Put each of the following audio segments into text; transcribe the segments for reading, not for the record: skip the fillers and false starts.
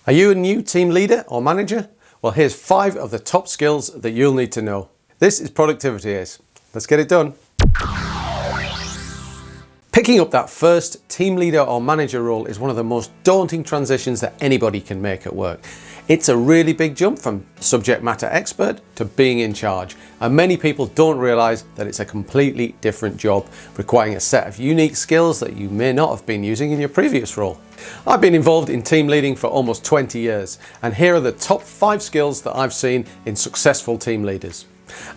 Are you a new team leader or manager? Well, here's 5 of the top skills that you'll need to know. This is Productivity ACE. Let's get it done. Picking up that first team leader or manager role is one of the most daunting transitions that anybody can make at work. It's a really big jump from subject matter expert to being in charge, and many people don't realise that it's a completely different job, requiring a set of unique skills that you may not have been using in your previous role. I've been involved in team leading for almost 20 years, and here are the top 5 skills that I've seen in successful team leaders.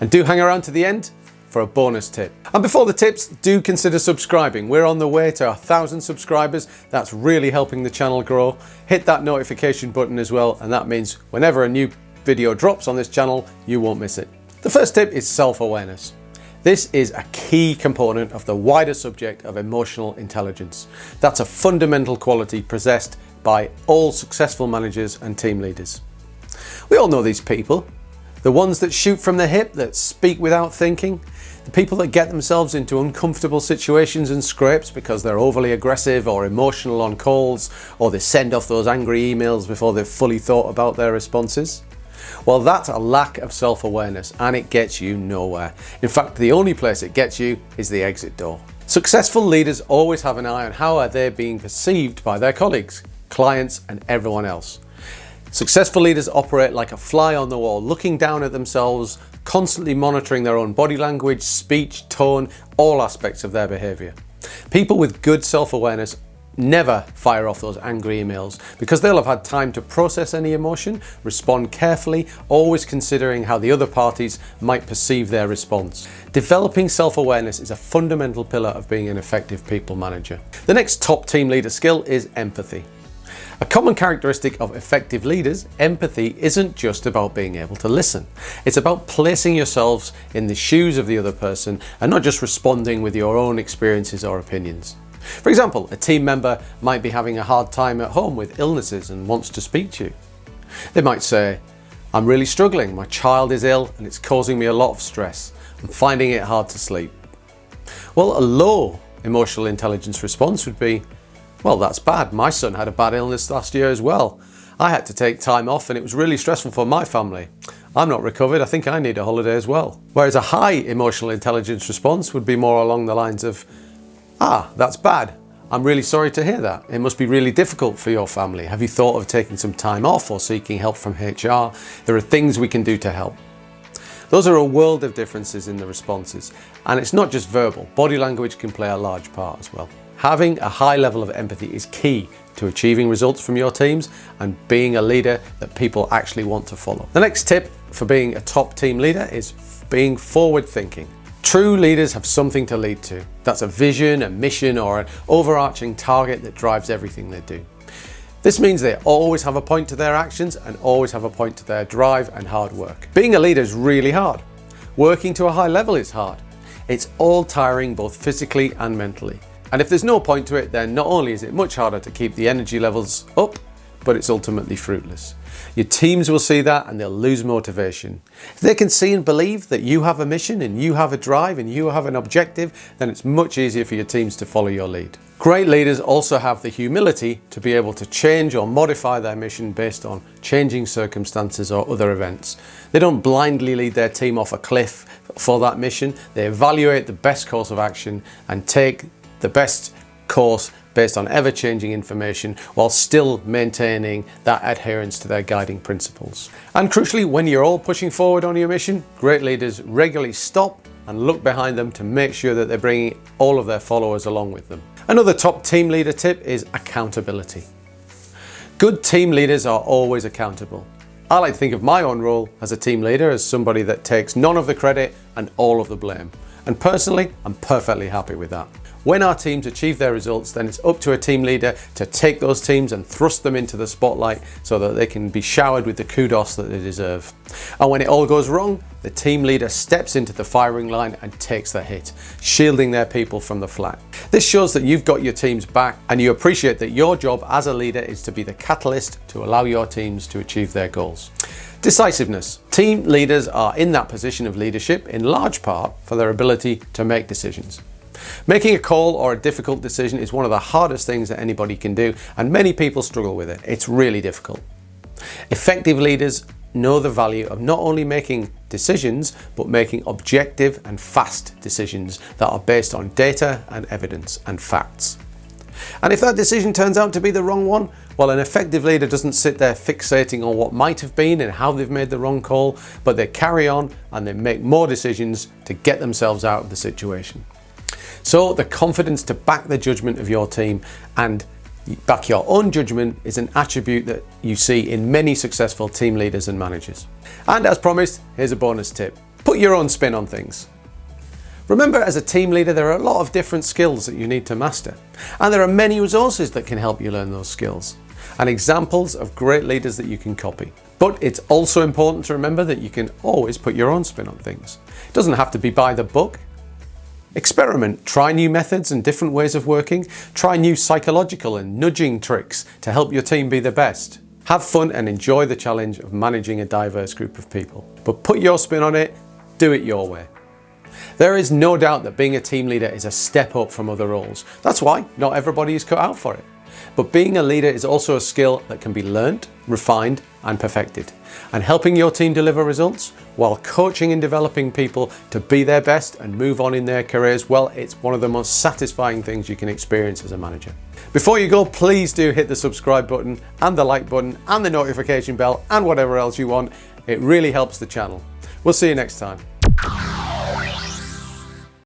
And do hang around to the end for a bonus tip. And before the tips, do consider subscribing. We're on the way to 1,000 subscribers. That's really helping the channel grow. Hit that notification button as well, and that means whenever a new video drops on this channel, you won't miss it. The first tip is self-awareness. This is a key component of the wider subject of emotional intelligence. That's a fundamental quality possessed by all successful managers and team leaders. We all know these people. The ones that shoot from the hip, that speak without thinking, the people that get themselves into uncomfortable situations and scrapes because they're overly aggressive or emotional on calls, or they send off those angry emails before they've fully thought about their responses. Well, that's a lack of self-awareness, and it gets you nowhere. In fact, the only place it gets you is the exit door. Successful leaders always have an eye on how are they being perceived by their colleagues, clients, and everyone else. Successful leaders operate like a fly on the wall, looking down at themselves, constantly monitoring their own body language, speech, tone, all aspects of their behaviour. People with good self-awareness never fire off those angry emails because they'll have had time to process any emotion, respond carefully, always considering how the other parties might perceive their response. Developing self-awareness is a fundamental pillar of being an effective people manager. The next top team leader skill is empathy. A common characteristic of effective leaders, empathy isn't just about being able to listen. It's about placing yourselves in the shoes of the other person and not just responding with your own experiences or opinions. For example, a team member might be having a hard time at home with illnesses and wants to speak to you. They might say, "I'm really struggling, my child is ill and it's causing me a lot of stress. I'm finding it hard to sleep." Well, a low emotional intelligence response would be, "Well, that's bad. My son had a bad illness last year as well. I had to take time off and it was really stressful for my family. I'm not recovered. I think I need a holiday as well." Whereas a high emotional intelligence response would be more along the lines of, "That's bad. I'm really sorry to hear that. It must be really difficult for your family. Have you thought of taking some time off or seeking help from HR? There are things we can do to help." Those are a world of differences in the responses. And it's not just verbal. Body language can play a large part as well. Having a high level of empathy is key to achieving results from your teams and being a leader that people actually want to follow. The next tip for being a top team leader is being forward thinking. True leaders have something to lead to. That's a vision, a mission, or an overarching target that drives everything they do. This means they always have a point to their actions and always have a point to their drive and hard work. Being a leader is really hard. Working to a high level is hard. It's all tiring both physically and mentally. And if there's no point to it, then not only is it much harder to keep the energy levels up, but it's ultimately fruitless. Your teams will see that and they'll lose motivation. If they can see and believe that you have a mission and you have a drive and you have an objective, then it's much easier for your teams to follow your lead. Great leaders also have the humility to be able to change or modify their mission based on changing circumstances or other events. They don't blindly lead their team off a cliff for that mission. They evaluate the best course of action and take the best course based on ever-changing information while still maintaining that adherence to their guiding principles. And crucially, when you're all pushing forward on your mission, great leaders regularly stop and look behind them to make sure that they're bringing all of their followers along with them. Another top team leader tip is accountability. Good team leaders are always accountable. I like to think of my own role as a team leader as somebody that takes none of the credit and all of the blame. And personally, I'm perfectly happy with that. When our teams achieve their results, then it's up to a team leader to take those teams and thrust them into the spotlight so that they can be showered with the kudos that they deserve. And when it all goes wrong, the team leader steps into the firing line and takes the hit, shielding their people from the flak. This shows that you've got your teams back and you appreciate that your job as a leader is to be the catalyst to allow your teams to achieve their goals. Decisiveness. Team leaders are in that position of leadership in large part for their ability to make decisions. Making a call or a difficult decision is one of the hardest things that anybody can do, and many people struggle with it. It's really difficult. Effective leaders know the value of not only making decisions, but making objective and fast decisions that are based on data and evidence and facts. And if that decision turns out to be the wrong one, well, an effective leader doesn't sit there fixating on what might have been and how they've made the wrong call, but they carry on and they make more decisions to get themselves out of the situation. So the confidence to back the judgment of your team and back your own judgment is an attribute that you see in many successful team leaders and managers. And as promised, here's a bonus tip. Put your own spin on things. Remember, as a team leader, there are a lot of different skills that you need to master, and there are many resources that can help you learn those skills, and examples of great leaders that you can copy. But it's also important to remember that you can always put your own spin on things. It doesn't have to be by the book. Experiment, try new methods and different ways of working, try new psychological and nudging tricks to help your team be the best. Have fun and enjoy the challenge of managing a diverse group of people. But put your spin on it, do it your way. There is no doubt that being a team leader is a step up from other roles. That's why not everybody is cut out for it. But being a leader is also a skill that can be learnt, refined and perfected. And helping your team deliver results while coaching and developing people to be their best and move on in their careers, well, it's one of the most satisfying things you can experience as a manager. Before you go, please do hit the subscribe button and the like button and the notification bell and whatever else you want. It really helps the channel. We'll see you next time.